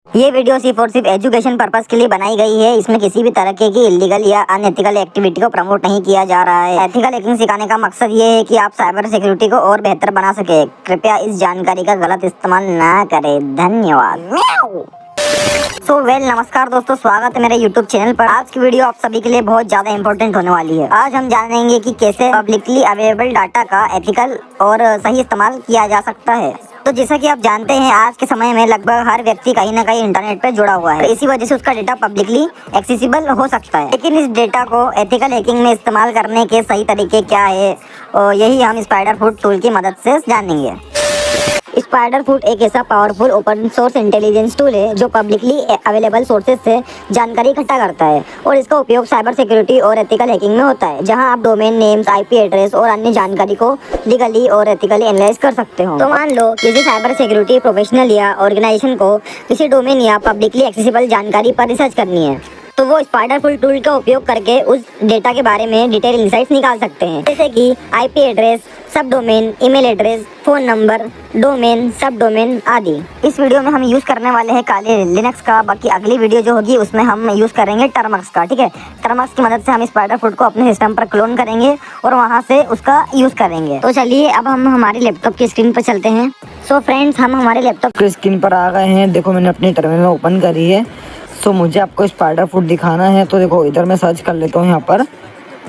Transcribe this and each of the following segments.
ये वीडियो सिर्फ और सिर्फ एजुकेशन पर्पस के लिए बनाई गई है। इसमें किसी भी तरह की इलीगल या अनएथिकल एक्टिविटी को प्रमोट नहीं किया जा रहा है। एथिकल हैकिंग सिखाने का मकसद ये है कि आप साइबर सिक्योरिटी को और बेहतर बना सके। कृपया इस जानकारी का गलत इस्तेमाल ना करें। धन्यवाद। नमस्कार दोस्तों, स्वागत है मेरे YouTube चैनल पर। आज की वीडियो आप सभी के लिए बहुत ज्यादा इंपॉर्टेंट होने वाली है। आज हम जानेंगे कि कैसे पब्लिकली अवेलेबल डाटा का एथिकल और सही इस्तेमाल किया जा सकता है। तो जैसा कि आप जानते हैं, आज के समय में लगभग हर व्यक्ति कहीं ना कहीं इंटरनेट पर जुड़ा हुआ है। इसी वजह से उसका डेटा पब्लिकली एक्सेसिबल हो सकता है। लेकिन इस डेटा को एथिकल हैकिंग में इस्तेमाल करने के सही तरीके क्या है, और यही हम स्पाइडरफुट टूल की मदद से जानेंगे। स्पाइडरफुट एक ऐसा powerful open source intelligence tool है जो पब्लिकली अवेलेबल सोर्सेज से जानकारी इकट्ठा करता है, और इसका उपयोग साइबर सिक्योरिटी और एथिकल हैकिंग में होता है, जहां आप डोमेन नेम्स, आईपी एड्रेस और अन्य जानकारी को लीगली और एथिकली एनालाइज कर सकते हो। तो मान लो किसी साइबर सिक्योरिटी प्रोफेशनल या ऑर्गेनाइजेशन को किसी डोमेन या पब्लिकली एक्सेसिबल जानकारी पर रिसर्च करनी है, तो वो स्पाइडरफुट टूल का उपयोग करके उस डेटा के बारे में डिटेल इंसाइट्स निकाल सकते हैं, जैसे कि आईपी एड्रेस, सब domain, email address, phone number, domain, सब डोमेन आदि। इस वीडियो में हम यूज़ करने वाले हैं काले लिनक्स का। बाकी अगली वीडियो जो होगी उसमें हम यूज़ करेंगे टर्मक्स का। ठीक है, टर्मक्स की मदद से हम स्पाइडरफुट को अपने सिस्टम पर क्लोन करेंगे और वहाँ से उसका यूज़ करेंगे। तो चलिए अब हम हमारे लैपटॉप की स्क्रीन पर चलते हैं। सो फ्रेंड्स, हम हमारे लैपटॉप की स्क्रीन पर आ गए हैं। देखो, मैंने अपनी टर्मिनल ओपन करी है। सो मुझे आपको स्पाइडरफुट दिखाना है, तो देखो इधर मैं सर्च कर लेता हूँ यहाँ पर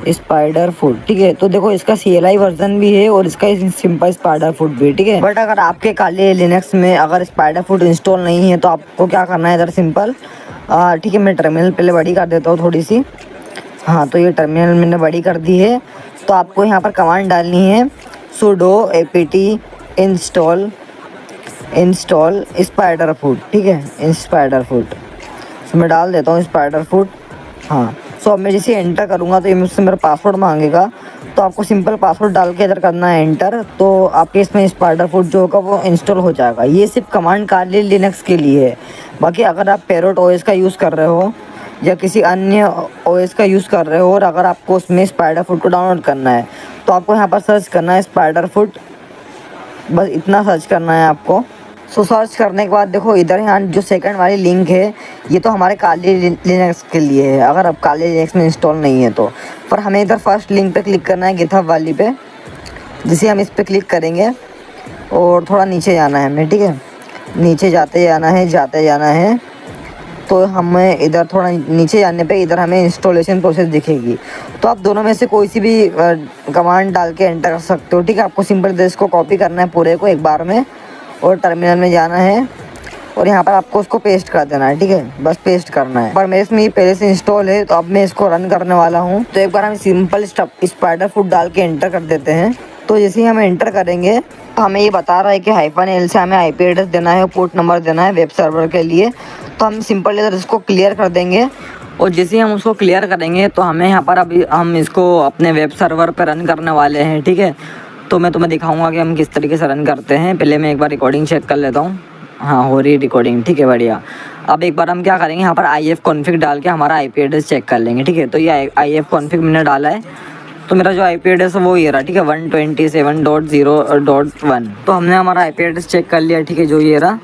स्पाइडरफुट। ठीक है, तो देखो इसका CLI वर्जन भी है और इसका सिंपल स्पाइडरफुट भी। ठीक है, बट अगर आपके काले लिनक्स में अगर स्पाइडरफुट इंस्टॉल नहीं है तो आपको क्या करना है, इधर सिंपल। ठीक है, मैं टर्मिनल पहले बड़ी कर देता हूँ थोड़ी सी। हाँ, तो ये टर्मिनल मैंने बड़ी कर दी है। तो आपको यहाँ पर कमांड डालनी है sudo apt इंस्टॉल स्पाइडरफुट। ठीक है, स्पाइडरफुट मैं डाल देता हूँ स्पाइडरफुट। हाँ, सो अब मैं जैसे एंटर करूँगा तो ये मुझसे मेरा पासवर्ड मांगेगा। तो आपको सिंपल पासवर्ड डाल के इधर करना है एंटर। तो आपके इसमें स्पाइडरफुट जो होगा वो इंस्टॉल हो जाएगा। ये सिर्फ कमांड काले लिनक्स के लिए है। बाकी अगर आप पैरोट OS का यूज़ कर रहे हो या किसी अन्य OS का यूज़ कर रहे हो और अगर आपको उसमें स्पाइडरफुट को डाउनलोड करना है तो आपको यहाँ पर सर्च करना है स्पाइडरफुट। बस इतना सर्च करना है आपको। सो सर्च करने के बाद देखो इधर यहाँ जो सेकंड वाली लिंक है ये तो हमारे काले लिनक्स के लिए है, अगर आप काले लिनक्स में इंस्टॉल नहीं है तो। पर हमें इधर फर्स्ट लिंक पे क्लिक करना है, गिटहब वाली पे। जिसे हम इस पे क्लिक करेंगे और थोड़ा नीचे जाना है हमें। ठीक है, नीचे जाते जाना है। तो हमें इधर थोड़ा नीचे जाने पे इधर हमें इंस्टॉलेशन प्रोसेस दिखेगी। तो आप दोनों में से कोई सी भी कमांड डाल के एंटर कर सकते हो। ठीक है, आपको सिंपल इसको कॉपी करना है पूरे को एक बार में और टर्मिनल में जाना है और यहाँ पर आपको उसको पेस्ट कर देना है। ठीक है, बस पेस्ट करना है। पर मेरे इसमें ये पहले से इंस्टॉल है तो अब मैं इसको रन करने वाला हूँ। तो एक बार हम सिंपल स्पाइडरफुट डाल के एंटर कर देते हैं। तो जैसे ही हम एंटर करेंगे तो हमें ये बता रहा है कि -L से हमें IP एड्रेस देना है, पोर्ट नंबर देना है वेब सर्वर के लिए। तो हम सिंपल इधर इसको क्लियर कर देंगे और जैसे ही हम उसको क्लियर करेंगे तो हमें यहाँ पर अभी हम इसको अपने वेब सर्वर पर रन करने वाले हैं। ठीक है, तो मैं तुम्हें दिखाऊंगा कि हम किस तरीके से रन करते हैं। पहले मैं एक बार रिकॉर्डिंग चेक कर लेता हूँ। हाँ, हो रही रिकॉर्डिंग। ठीक है, बढ़िया। अब एक बार हम क्या करेंगे, यहाँ पर ifconfig डाल के हमारा IP एड्रेस चेक कर लेंगे। ठीक है, तो ये ifconfig मैंने डाला है तो मेरा जो IP एड्रेस है वो ये रहा। ठीक है, 127.0.1। तो हमने हमारा IP एड्रेस चेक कर लिया। ठीक है, जो ये रहा।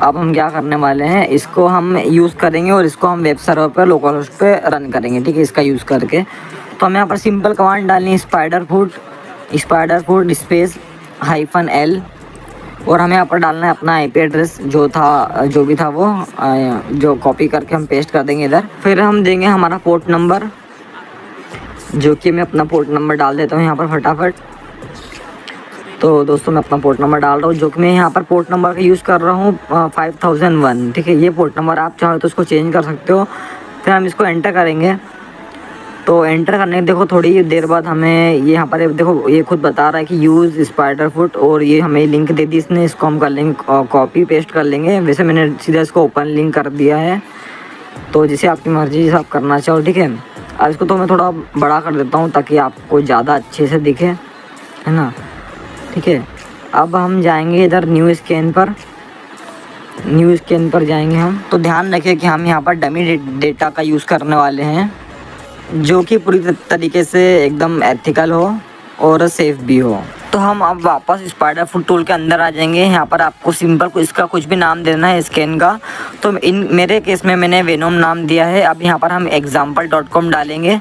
अब हम क्या करने वाले हैं, इसको हम यूज़ करेंगे और इसको हम वेब सर्वर पर लोकल होस्ट पे रन करेंगे। ठीक है, इसका यूज़ करके तो हमें यहाँ पर सिंपल कमांड डालनी है स्पाइडरफुट स्पेस -L और हमें यहाँ पर डालना है अपना IP एड्रेस जो भी था वो जो कॉपी करके हम पेस्ट कर देंगे इधर। फिर हम देंगे हमारा पोर्ट नंबर, जो कि मैं अपना पोर्ट नंबर डाल देता हूँ यहाँ पर फटाफट। तो दोस्तों मैं अपना पोर्ट नंबर डाल रहा हूँ, जो कि मैं यहाँ पर पोर्ट नंबर का यूज़ कर रहा हूँ 5001। ठीक है, ये पोर्ट नंबर आप चाहो तो उसको चेंज कर सकते हो। फिर हम इसको एंटर करेंगे। तो एंटर करने के देखो थोड़ी देर बाद हमें ये यहाँ पर देखो ये खुद बता रहा है कि यूज़ स्पाइडरफुट, और ये हमें लिंक दे दी इसने। इसको हम कर लेंगे कॉपी पेस्ट कर लेंगे। वैसे मैंने सीधा इसको ओपन लिंक कर दिया है, तो जिसे आपकी मर्ज़ी जैसे आप करना चाहो। ठीक है, अब इसको तो मैं थोड़ा बड़ा कर देता हूँ ताकि आपको ज़्यादा अच्छे से दिखे, है ना। ठीक है, अब हम जाएंगे इधर न्यू स्कैन पर जाएंगे हम। तो ध्यान रखिए कि हम यहाँ पर डमी डेटा का यूज़ करने वाले हैं, जो कि पूरी तरीके से एकदम एथिकल हो और सेफ भी हो। तो हम अब वापस स्पाइडर फुट टूल के अंदर आ जाएंगे। यहाँ पर आपको सिंपल को इसका कुछ भी नाम देना है स्कैन का। तो इन मेरे केस में मैंने वेनोम नाम दिया है। अब यहाँ पर हम example.com डालेंगे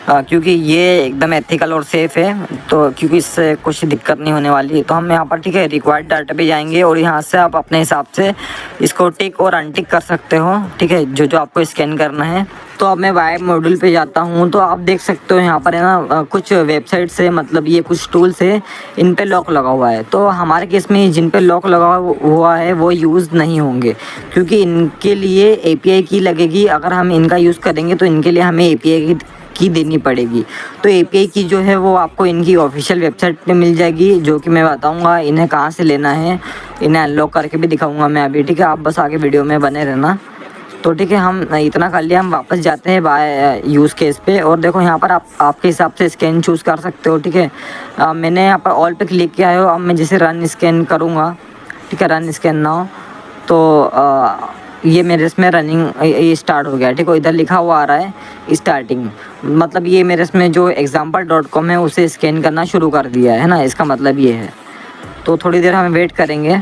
क्योंकि ये एकदम एथिकल और सेफ़ है, तो क्योंकि इससे कुछ दिक्कत नहीं होने वाली। तो हम यहाँ पर ठीक है रिक्वायर्ड डाटा पे जाएंगे और यहाँ से आप अपने हिसाब से इसको टिक और अनटिक कर सकते हो, ठीक है, जो जो आपको स्कैन करना है। तो अब मैं वाइब मॉड्यूल पे जाता हूँ। तो आप देख सकते हो यहाँ पर है ना कुछ वेबसाइट से, मतलब ये कुछ टूल्स है, इन पे लॉक लगा हुआ है। तो हमारे केस में जिन पे लॉक लगा हुआ है वो यूज़ नहीं होंगे, क्योंकि इनके लिए API की लगेगी। अगर हम इनका यूज़ करेंगे तो इनके लिए हमें API की देनी पड़ेगी। तो API की जो है वो आपको इनकी ऑफिशियल वेबसाइट पे मिल जाएगी, जो कि मैं बताऊंगा इन्हें कहाँ से लेना है। इन्हें अनलॉक करके भी दिखाऊंगा मैं अभी, ठीक है। आप बस आगे वीडियो में बने रहना। तो ठीक है, हम इतना कर लिया, हम वापस जाते हैं बाय यूज़ केस पे। और देखो यहाँ पर आप आपके हिसाब से स्कैन चूज़ कर सकते हो, ठीक है। मैंने यहाँ पर ऑल पे क्लिक किया है। अब मैं जैसे रन स्कैन करूँगा, ठीक है, रन स्कैन नाउ, तो ये मेरे इसमें रनिंग ये स्टार्ट हो गया, ठीक है। इधर लिखा हुआ आ रहा है स्टार्टिंग, मतलब ये मेरे इसमें जो example.com है उसे स्कैन करना शुरू कर दिया है ना, इसका मतलब ये है। तो थोड़ी देर हमें वेट करेंगे।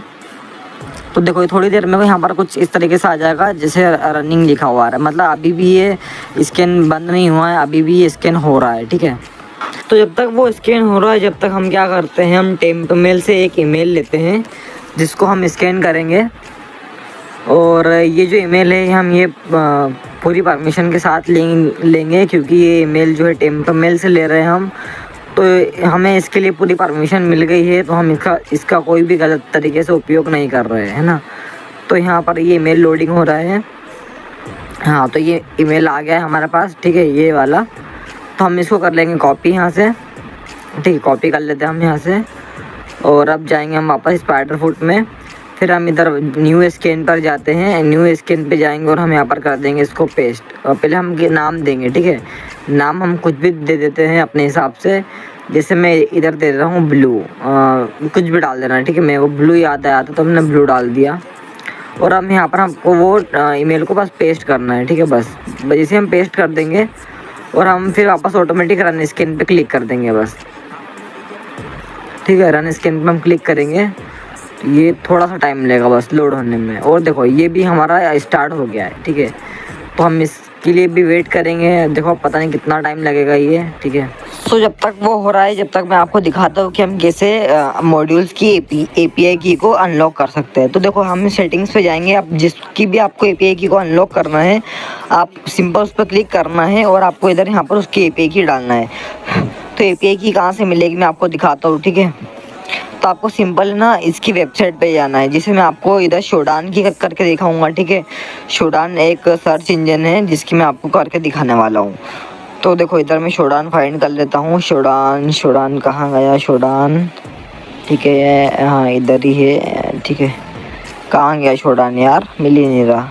तो देखो थोड़ी देर में यहाँ पर कुछ इस तरीके से आ जाएगा जैसे रनिंग लिखा हुआ है, मतलब अभी भी ये स्कैन बंद नहीं हुआ है, अभी भी ये स्कैन हो रहा है, ठीक है। तो जब तक वो स्कैन हो रहा है, जब तक हम क्या करते हैं, हम टेम्प मेल से एक ईमेल लेते हैं जिसको हम स्कैन करेंगे। और ये जो ईमेल है हम ये पूरी परमिशन के साथ लेंगे, क्योंकि ये ईमेल जो है टेम्प मेल से ले रहे हैं हम, तो हमें इसके लिए पूरी परमिशन मिल गई है। तो हम इसका कोई भी गलत तरीके से उपयोग नहीं कर रहे हैं ना। तो यहाँ पर ये ईमेल लोडिंग हो रहा है। हाँ, तो ये ईमेल आ गया है हमारे पास, ठीक है, ये वाला। तो हम इसको कर लेंगे कॉपी यहाँ से, ठीक है, कॉपी कर लेते हैं हम यहाँ से। और अब जाएंगे हम वापस स्पाइडर फुट में। फिर हम इधर न्यू स्कैन पर जाते हैं, न्यू स्कैन पे जाएंगे और हम यहाँ पर कर देंगे इसको पेस्ट। और पहले हम नाम देंगे, ठीक है, नाम हम कुछ भी दे देते हैं अपने हिसाब से। जैसे मैं इधर दे रहा हूँ ब्लू, कुछ भी डाल देना, ठीक है। मेरे को ब्लू याद आया था तो हमने ब्लू डाल दिया। और अब यहाँ पर हमको वो ईमेल को बस पेस्ट करना है, ठीक है। बस जैसे हम पेस्ट कर देंगे और हम फिर वापस ऑटोमेटिक रन स्कैन पे क्लिक कर देंगे बस, ठीक है। रन स्कैन पे हम क्लिक करेंगे, ये थोड़ा सा टाइम लेगा बस लोड होने में। और देखो ये भी हमारा स्टार्ट हो गया है, ठीक है। तो हम इसके लिए भी वेट करेंगे, देखो पता नहीं कितना टाइम लगेगा ये, ठीक है। सो जब तक वो हो रहा है, जब तक मैं आपको दिखाता हूँ कि हम कैसे मॉड्यूल्स की API की को अनलॉक कर सकते हैं। तो देखो हम सेटिंग्स पे जाएंगे, आप जिसकी भी आपको API की को अनलॉक करना है, आप सिंपल उस पर क्लिक करना है और आपको इधर यहाँ पर उसकी API की डालना है। तो API की कहाँ से मिलेगी मैं आपको दिखाता हूँ, ठीक है। तो आपको सिंपल ना इसकी वेबसाइट पे जाना है, जिसे मैं आपको इधर शोडान की करके दिखाऊंगा, ठीक है। शोडान एक सर्च इंजन है जिसकी मैं आपको करके दिखाने वाला हूँ। तो देखो इधर मैं शोडान फाइंड कर लेता हूँ। शोडान कहाँ गया शोडान, ठीक है, हाँ इधर ही है, ठीक है। कहाँ गया शोडान यार, मिल ही नहीं रहा,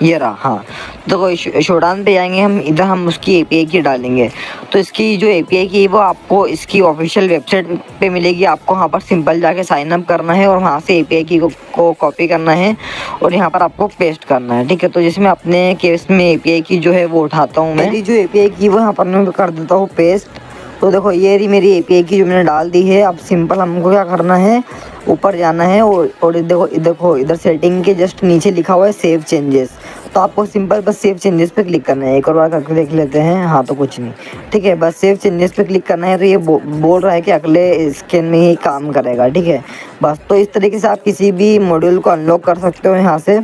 ये रहा। हाँ, देखो शोडान पे जाएंगे हम, इधर हम उसकी API की डालेंगे। तो इसकी जो API की वो आपको इसकी ऑफिशियल वेबसाइट पे मिलेगी। आपको वहाँ पर सिंपल जाके साइन अप करना है और वहाँ से API की को कॉपी करना है और यहाँ पर आपको पेस्ट करना है, ठीक है। तो जैसे मैं अपने केस में API की जो है वो उठाता हूँ, मेरी जो API की वो यहाँ पर मैं कर देता हूँ पेस्ट। तो देखो ये रही मेरी API की जो मैंने डाल दी है। अब सिंपल हमको क्या करना है, ऊपर जाना है और देखो इधर सेटिंग के जस्ट नीचे लिखा हुआ है सेव चेंजेस। तो आपको सिंपल बस सेव चेंजेस पे क्लिक करना है। एक और बार करके देख लेते हैं। हाँ, तो कुछ नहीं, ठीक है, बस सेव चेंजेस पे क्लिक करना है। तो ये बोल रहा है कि अगले स्कैन में ही काम करेगा, ठीक है। बस तो इस तरीके से आप किसी भी मॉड्यूल को अनलॉक कर सकते हो। यहाँ से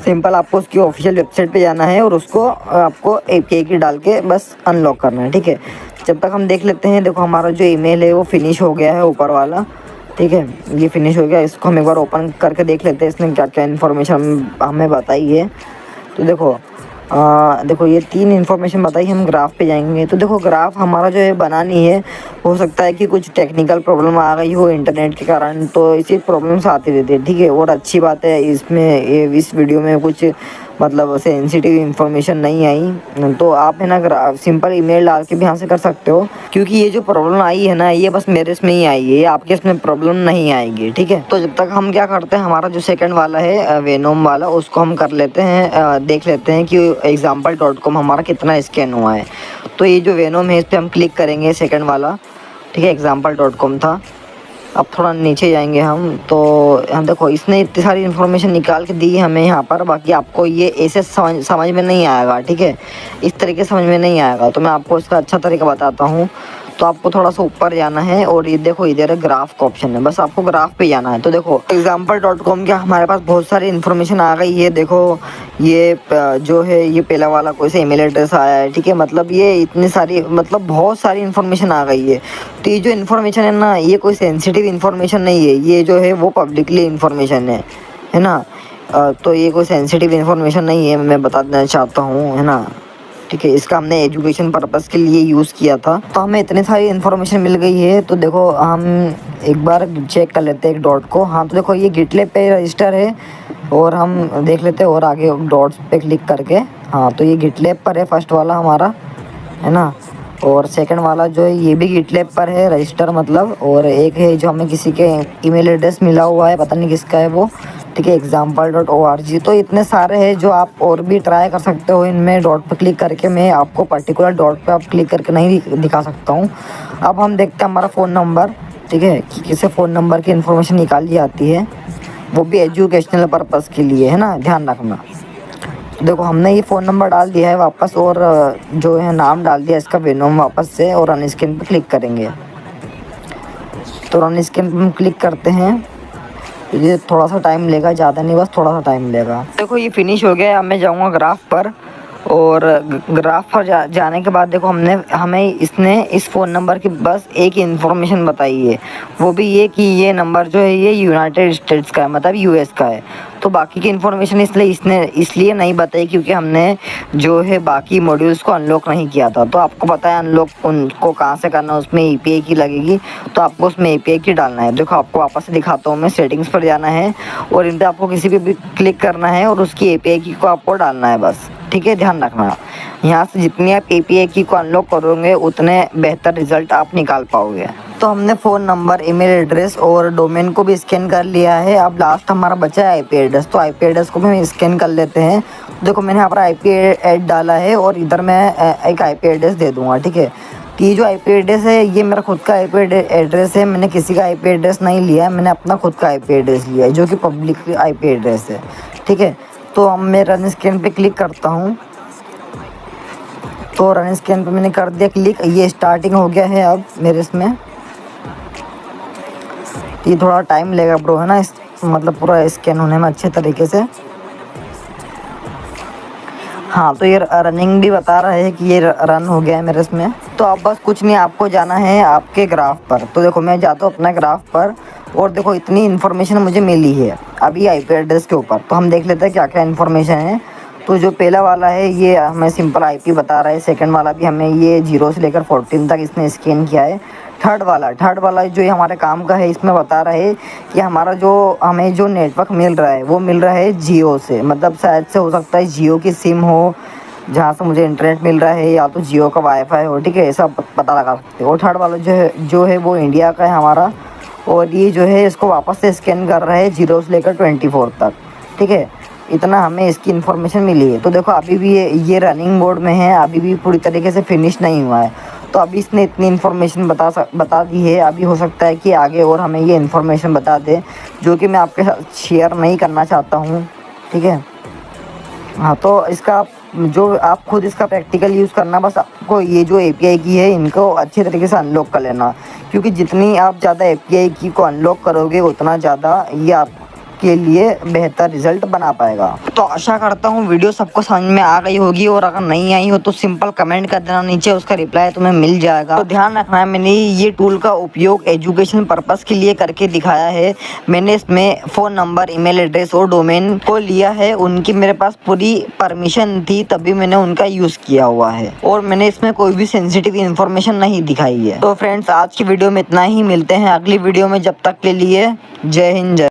सिंपल आपको उसकी ऑफिशियल वेबसाइट पे जाना है और उसको आपको API की डाल के बस अनलॉक करना है, ठीक है। जब तक हम देख लेते हैं, देखो हमारा जो ईमेल है वो फिनिश हो गया है ऊपर वाला, ठीक है, ये फिनिश हो गया। इसको हम एक बार ओपन करके देख लेते हैं इसने क्या क्या इन्फॉर्मेशन हमें बताई है। तो देखो ये 3 इन्फॉर्मेशन बताई। हम ग्राफ पे जाएंगे तो देखो ग्राफ हमारा जो है बनानी है, हो सकता है कि कुछ टेक्निकल प्रॉब्लम आ गई हो इंटरनेट के कारण, तो इसी प्रॉब्लम्स आती रहती है, ठीक है। और अच्छी बात है इसमें इस वीडियो में कुछ मतलब सेंसिटिव इन्फॉर्मेशन नहीं आई। तो आप है ना सिंपल ईमेल डाल के भी यहाँ से कर सकते हो, क्योंकि ये जो प्रॉब्लम आई है ना ये बस मेरे इसमें ही आई है, आपके इसमें प्रॉब्लम नहीं आएगी, ठीक है। तो जब तक हम क्या करते हैं, हमारा जो सेकंड वाला है वेनोम वाला, उसको हम कर लेते हैं, देख लेते हैं कि example.com हमारा कितना स्कैन हुआ है। तो ये जो वेनोम है इस पर हम क्लिक करेंगे, सेकंड वाला, ठीक है, example.com था। अब थोड़ा नीचे जाएंगे हम, तो हम देखो इसने इतनी सारी इन्फॉर्मेशन निकाल के दी हमें यहाँ पर। बाकी आपको ये ऐसे समझ में नहीं आएगा, ठीक है, इस तरीके समझ में नहीं आएगा। तो मैं आपको इसका अच्छा तरीका बताता हूँ। तो आपको थोड़ा सा ऊपर जाना है और ये देखो इधर ग्राफ का ऑप्शन है, बस आपको ग्राफ पे जाना है। तो देखो example.com के हमारे पास बहुत सारी इन्फॉर्मेशन आ गई है। देखो ये जो है ये पहला वाला कोई सा ईमेल एड्रेस आया है, ठीक है, मतलब ये इतनी सारी मतलब बहुत सारी इन्फॉर्मेशन आ गई है। तो ये जो इन्फॉर्मेशन है ना, ये कोई सेंसिटिव इन्फॉर्मेशन नहीं है, ये जो है वो पब्लिकली इन्फॉर्मेशन है ना। तो ये कोई सेंसिटिव इन्फॉर्मेशन नहीं है, मैं बता देना चाहता हूँ, है ना, ठीक है। इसका हमने एजुकेशन पर्पज़ के लिए यूज़ किया था। तो हमें इतनी सारी इन्फॉर्मेशन मिल गई है। तो देखो हम एक बार चेक कर लेते हैं एक डॉट को। हाँ, तो देखो ये गिटलेब पे रजिस्टर है और हम देख लेते हैं और आगे डॉट्स पे क्लिक करके। हाँ, तो ये गिटलेब पर है फर्स्ट वाला हमारा, है ना, और सेकंड वाला जो है ये भी गिटलेब पर है रजिस्टर मतलब। और एक है जो हमें किसी के ईमेल एड्रेस मिला हुआ है, पता नहीं किसका है वो, ठीक है, example.org। तो इतने सारे हैं जो आप और भी ट्राई कर सकते हो इनमें डॉट पर क्लिक करके। मैं आपको पर्टिकुलर डॉट पे आप क्लिक करके नहीं दिखा सकता हूँ। अब हम देखते हैं हमारा फ़ोन नंबर, ठीक है, कि किसे फ़ोन नंबर की इन्फॉर्मेशन निकाली जाती है, वो भी एजुकेशनल पर्पज़ के लिए, है ना, ध्यान रखना। देखो हमने ये फ़ोन नंबर डाल दिया है वापस और जो है नाम डाल दिया इसका वेनोम वापस से, और रन स्कैन पे क्लिक करेंगे। तो रन स्कैन पे हम क्लिक करते हैं। ये थोड़ा सा टाइम लेगा, ज़्यादा नहीं, बस थोड़ा सा टाइम लेगा। देखो ये फिनिश हो गया। अब मैं जाऊँगा ग्राफ पर, और ग्राफ पर जाने के बाद देखो हमें इसने इस फ़ोन नंबर की बस एक इन्फॉर्मेशन बताई है, वो भी ये कि ये नंबर जो है ये यूनाइटेड स्टेट्स का है, मतलब यूएस का है। तो बाकी की इन्फॉर्मेशन इसलिए नहीं बताई क्योंकि हमने जो है बाकी मॉड्यूल्स को अनलॉक नहीं किया था। तो आपको पता है अनलॉक उनको कहाँ से करना है, उसमें API की लगेगी, तो आपको उसमें API की डालना है। देखो आपको वापस से दिखाता हूँ मैं, सेटिंग्स पर जाना है और इन पर आपको किसी पे भी क्लिक करना है और उसकी API की को आपको डालना है बस, ठीक है, ध्यान रखना। यहाँ से जितनी आप API की को अनलॉक करोगे उतने बेहतर रिजल्ट आप निकाल पाओगे। तो हमने फ़ोन नंबर, ईमेल एड्रेस और डोमेन को भी स्कैन कर लिया है। अब लास्ट हमारा बचा है IP एड्रेस। तो IP एड्रेस को भी हम स्कैन कर लेते हैं। देखो मैंने यहाँ पर IP एड डाला है और इधर मैं एक IP एड्रेस दे दूँगा, ठीक है। तो ये जो IP एड्रेस है ये मेरा खुद का IP एड्रेस है, मैंने किसी का IP एड्रेस नहीं लिया है, मैंने अपना खुद का IP एड्रेस लिया है जो कि पब्लिक IP एड्रेस है, ठीक है। तो अब मैं रन स्कैन पे क्लिक करता हूँ। तो रन स्कैन पे मैंने कर दिया क्लिक, ये स्टार्टिंग हो गया है अब मेरे इसमें। ये थोड़ा टाइम लेगा ब्रो, है ना, मतलब पूरा स्कैन होने में अच्छे तरीके से। हाँ, तो ये रनिंग भी बता रहा है कि ये रन हो गया है मेरे इसमें। तो अब बस कुछ नहीं, आपको जाना है आपके ग्राफ पर। तो देखो मैं जाता हूँ अपना ग्राफ पर और देखो इतनी इन्फॉर्मेशन मुझे मिली है अभी IP एड्रेस के ऊपर। तो हम देख लेते हैं क्या क्या इन्फॉर्मेशन है। तो जो पहला वाला है ये हमें सिंपल IP बता रहा है। सेकंड वाला भी हमें ये 0 से लेकर 14 तक इसने स्कैन किया है। थर्ड वाला जो ये हमारे काम का है, इसमें बता रहा है कि हमें जो नेटवर्क मिल रहा है वो मिल रहा है जियो से, मतलब शायद से हो सकता है जियो की सिम हो जहाँ से मुझे इंटरनेट मिल रहा है, या तो जियो का वाईफाई हो, ठीक है, ऐसा पता लगा सकते हो। और थर्ड वाला जो है वो इंडिया का है हमारा, और ये जो है इसको वापस से स्कैन कर रहा है 0 से लेकर 24 तक, ठीक है। इतना हमें इसकी इन्फॉर्मेशन मिली है। तो देखो अभी भी ये रनिंग मोड में है, अभी भी पूरी तरीके से फिनिश नहीं हुआ है। तो अभी इसने इतनी इन्फॉर्मेशन बता दी है। अभी हो सकता है कि आगे और हमें ये इन्फॉर्मेशन बता दे जो कि मैं आपके साथ शेयर नहीं करना चाहता हूँ, ठीक है। हाँ, तो इसका जो आप खुद इसका प्रैक्टिकल यूज़ करना, बस आपको ये जो API की है इनको अच्छे तरीके से अनलॉक कर लेना, क्योंकि जितनी आप ज़्यादा API की को अनलॉक करोगे उतना ज़्यादा ये आपके लिए बेहतर रिजल्ट बना पाएगा। तो आशा करता हूँ वीडियो सबको समझ में आ गई होगी, और अगर नहीं आई हो तो सिंपल कमेंट कर देना नीचे, उसका रिप्लाई तुम्हें मिल जाएगा। तो ध्यान रखना है, मैंने ये टूल का उपयोग एजुकेशन पर्पज़ के लिए करके दिखाया है। मैंने इसमें फ़ोन नंबर, ईमेल एड्रेस और डोमेन को लिया है, उनकी मेरे पास पूरी परमिशन थी तभी मैंने उनका यूज़ किया हुआ है, और मैंने इसमें कोई भी सेंसिटिव इन्फॉर्मेशन नहीं दिखाई है। तो फ्रेंड्स आज की वीडियो में इतना ही, मिलते हैं अगली वीडियो में, जब तक के लिए जय हिंद, जय